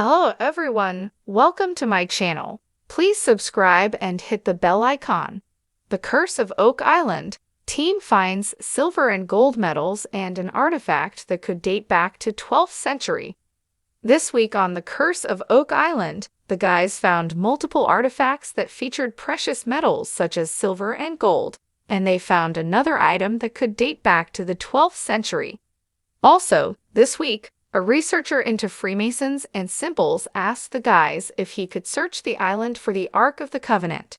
Hello everyone, welcome to my channel. Please subscribe and hit the bell icon. The Curse of Oak Island. Team finds silver and gold medals and an artifact that could date back to 12th century. This week on The Curse of Oak Island, the guys found multiple artifacts that featured precious metals such as silver and gold, and they found another item that could date back to the 12th century. Also, this week, a researcher into Freemasons and symbols asked the guys if he could search the island for the Ark of the Covenant.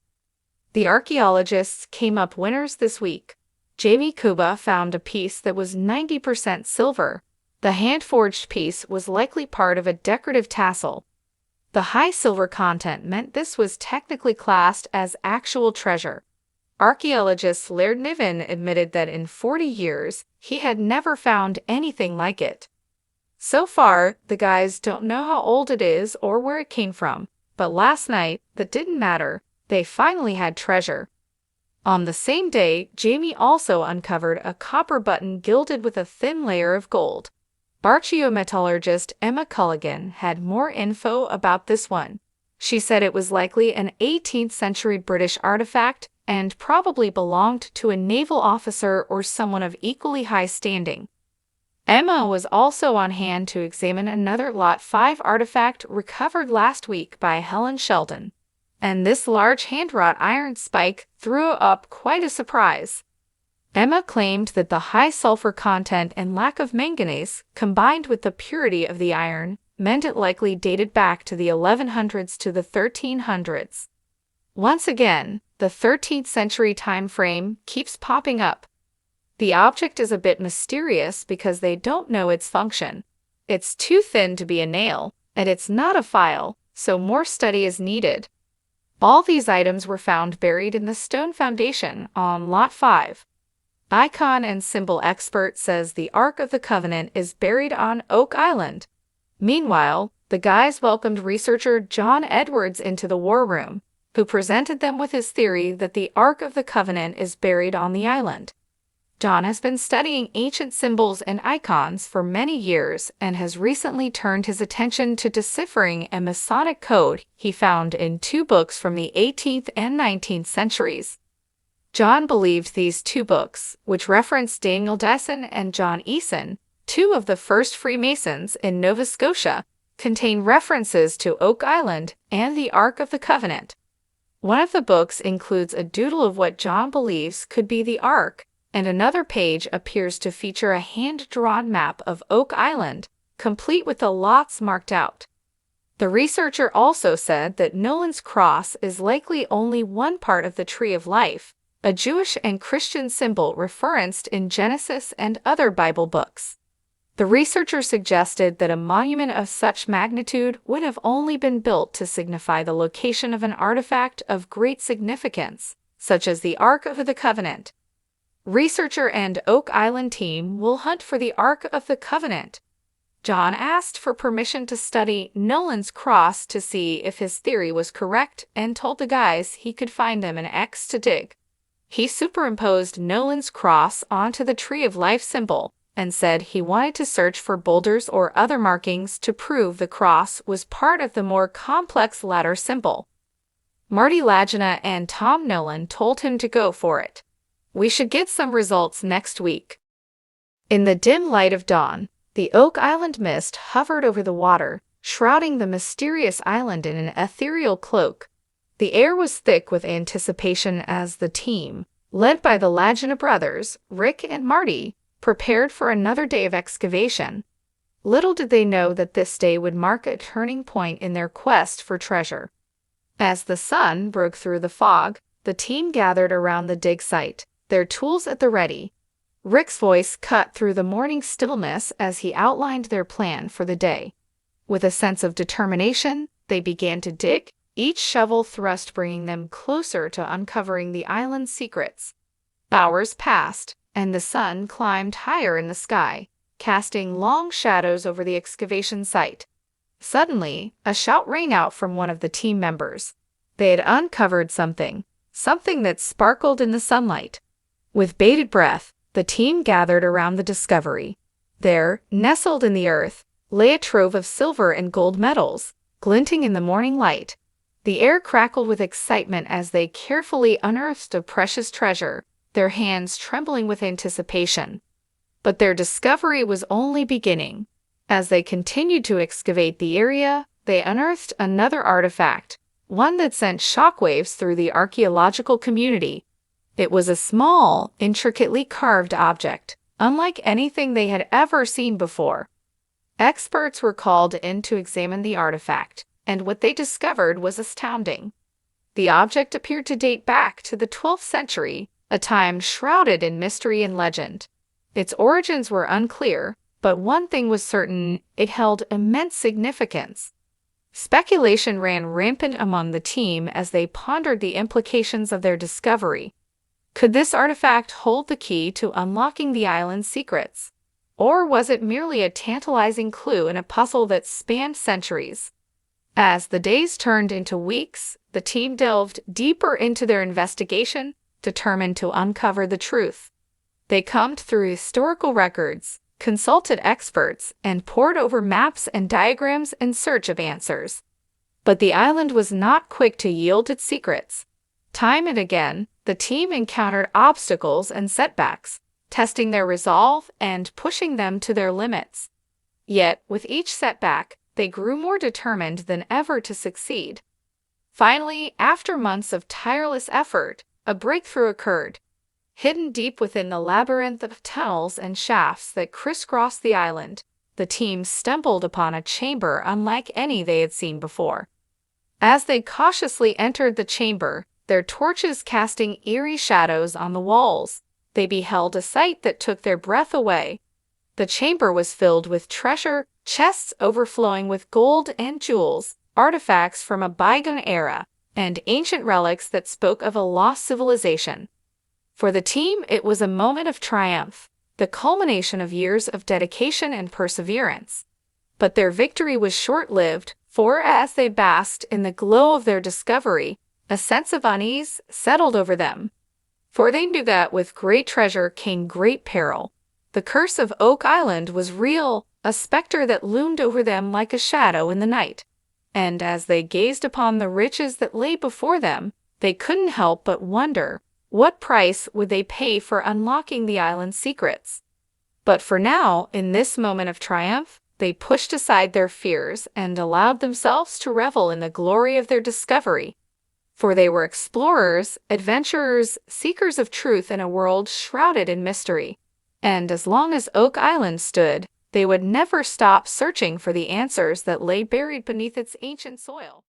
The archaeologists came up winners this week. Jamie Kuba found a piece that was 90% silver. The hand-forged piece was likely part of a decorative tassel. The high silver content meant this was technically classed as actual treasure. Archaeologist Laird Niven admitted that in 40 years, he had never found anything like it. So far, the guys don't know how old it is or where it came from, but last night, that didn't matter. They finally had treasure. On the same day, Jamie also uncovered a copper button gilded with a thin layer of gold. Archaeometallurgist Emma Culligan had more info about this one. She said it was likely an 18th century British artifact and probably belonged to a naval officer or someone of equally high standing. Emma was also on hand to examine another Lot 5 artifact recovered last week by Helen Sheldon. And this large hand-wrought iron spike threw up quite a surprise. Emma claimed that the high sulfur content and lack of manganese, combined with the purity of the iron, meant it likely dated back to the 1100s to the 1300s. Once again, the 13th century time frame keeps popping up. The object is a bit mysterious because they don't know its function. It's too thin to be a nail, and it's not a file, so more study is needed. All these items were found buried in the stone foundation on Lot 5. Icon and symbol expert says the Ark of the Covenant is buried on Oak Island. Meanwhile, the guys welcomed researcher John Edwards into the war room, who presented them with his theory that the Ark of the Covenant is buried on the island. John has been studying ancient symbols and icons for many years and has recently turned his attention to deciphering a Masonic code he found in two books from the 18th and 19th centuries. John believed these two books, which reference Daniel Desson and John Eason, two of the first Freemasons in Nova Scotia, contain references to Oak Island and the Ark of the Covenant. One of the books includes a doodle of what John believes could be the Ark, and another page appears to feature a hand-drawn map of Oak Island, complete with the lots marked out. The researcher also said that Nolan's cross is likely only one part of the Tree of Life, a Jewish and Christian symbol referenced in Genesis and other Bible books. The researcher suggested that a monument of such magnitude would have only been built to signify the location of an artifact of great significance, such as the Ark of the Covenant. Researcher and Oak Island team will hunt for the Ark of the Covenant. John asked for permission to study Nolan's cross to see if his theory was correct and told the guys he could find them an X to dig. He superimposed Nolan's cross onto the Tree of Life symbol and said he wanted to search for boulders or other markings to prove the cross was part of the more complex ladder symbol. Marty Lagina and Tom Nolan told him to go for it. We should get some results next week. In the dim light of dawn, the Oak Island mist hovered over the water, shrouding the mysterious island in an ethereal cloak. The air was thick with anticipation as the team, led by the Lagina brothers, Rick and Marty, prepared for another day of excavation. Little did they know that this day would mark a turning point in their quest for treasure. As the sun broke through the fog, the team gathered around the dig site, their tools at the ready. Rick's voice cut through the morning stillness as he outlined their plan for the day. With a sense of determination, they began to dig, each shovel thrust bringing them closer to uncovering the island's secrets. Hours passed, and the sun climbed higher in the sky, casting long shadows over the excavation site. Suddenly, a shout rang out from one of the team members. They had uncovered something that sparkled in the sunlight. With bated breath, the team gathered around the discovery. There, nestled in the earth, lay a trove of silver and gold medals, glinting in the morning light. The air crackled with excitement as they carefully unearthed a precious treasure, their hands trembling with anticipation. But their discovery was only beginning. As they continued to excavate the area, they unearthed another artifact, one that sent shockwaves through the archaeological community. It was a small, intricately carved object, unlike anything they had ever seen before. Experts were called in to examine the artifact, and what they discovered was astounding. The object appeared to date back to the 12th century, a time shrouded in mystery and legend. Its origins were unclear, but one thing was certain: it held immense significance. Speculation ran rampant among the team as they pondered the implications of their discovery. Could this artifact hold the key to unlocking the island's secrets? Or was it merely a tantalizing clue in a puzzle that spanned centuries? As the days turned into weeks, the team delved deeper into their investigation, determined to uncover the truth. They combed through historical records, consulted experts, and pored over maps and diagrams in search of answers. But the island was not quick to yield its secrets. Time and again, the team encountered obstacles and setbacks, testing their resolve and pushing them to their limits. Yet, with each setback, they grew more determined than ever to succeed. Finally, after months of tireless effort, a breakthrough occurred. Hidden deep within the labyrinth of tunnels and shafts that crisscrossed the island, the team stumbled upon a chamber unlike any they had seen before. As they cautiously entered the chamber, their torches casting eerie shadows on the walls, they beheld a sight that took their breath away. The chamber was filled with treasure, chests overflowing with gold and jewels, artifacts from a bygone era, and ancient relics that spoke of a lost civilization. For the team, it was a moment of triumph, the culmination of years of dedication and perseverance. But their victory was short-lived, for as they basked in the glow of their discovery, a sense of unease settled over them. For they knew that with great treasure came great peril. The curse of Oak Island was real, a specter that loomed over them like a shadow in the night. And as they gazed upon the riches that lay before them, they couldn't help but wonder, what price would they pay for unlocking the island's secrets? But for now, in this moment of triumph, they pushed aside their fears and allowed themselves to revel in the glory of their discovery. For they were explorers, adventurers, seekers of truth in a world shrouded in mystery. And as long as Oak Island stood, they would never stop searching for the answers that lay buried beneath its ancient soil.